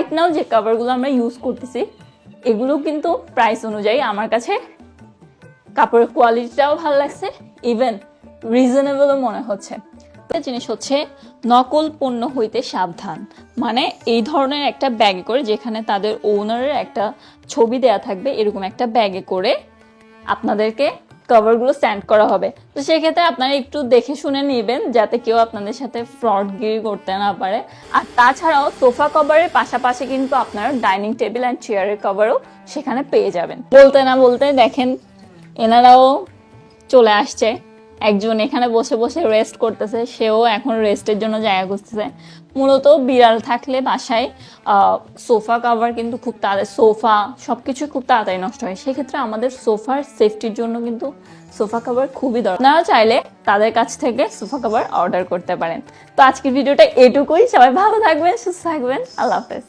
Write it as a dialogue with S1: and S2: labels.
S1: Right now যে কভারগুলো আমরা use করতেছি এগুলো কিন্তু প্রাইস অনুযায়ী আমার কাছে কাপড়ের কোয়ালিটিটাও ভালো লাগছে, ইভেন রিজনেবলও মনে হচ্ছে। জিনিস হচ্ছে নকল পণ্য হইতে সাবধান, মানে এই ধরনের একটা ব্যাগে করে যেখানে তাদের ওনারের একটা ছবি দেয়া থাকবে, এরকম একটা ব্যাগে করে আপনাদেরকে কভারগুলো সেন্ড করা হবে। তো সেক্ষেত্রে আপনারা একটু দেখে শুনে নেবেন যাতে কেউ আপনাদের সাথে ফ্রডগিরি করতে না পারে। আর তাছাড়াও সোফা কভারের পাশাপাশি কিন্তু আপনারা ডাইনিং টেবিল অ্যান্ড চেয়ারের কভারও সেখানে পেয়ে যাবেন। বলতে না বলতে দেখেন এনারাও চলে আসছে, একজন এখানে বসে বসে রেস্ট করতেছে, সেও এখন রেস্টের জন্য জায়গা খুঁজতেছে। মূলত বিড়াল থাকলে বাসায় সোফা কভার কিন্তু খুব তাড়াতাড়ি, সোফা সবকিছু খুব তাড়াতাড়ি নষ্ট হয়। সেক্ষেত্রে আমাদের সোফার সেফটির জন্য কিন্তু সোফা কভার খুবই দরকার। আপনারা চাইলে তাদের কাছ থেকে সোফা কভার অর্ডার করতে পারেন। তো আজকের ভিডিওটা এটুকুই, সবাই ভালো থাকবেন, সুস্থ থাকবেন, আল্লাহ হাফেজ।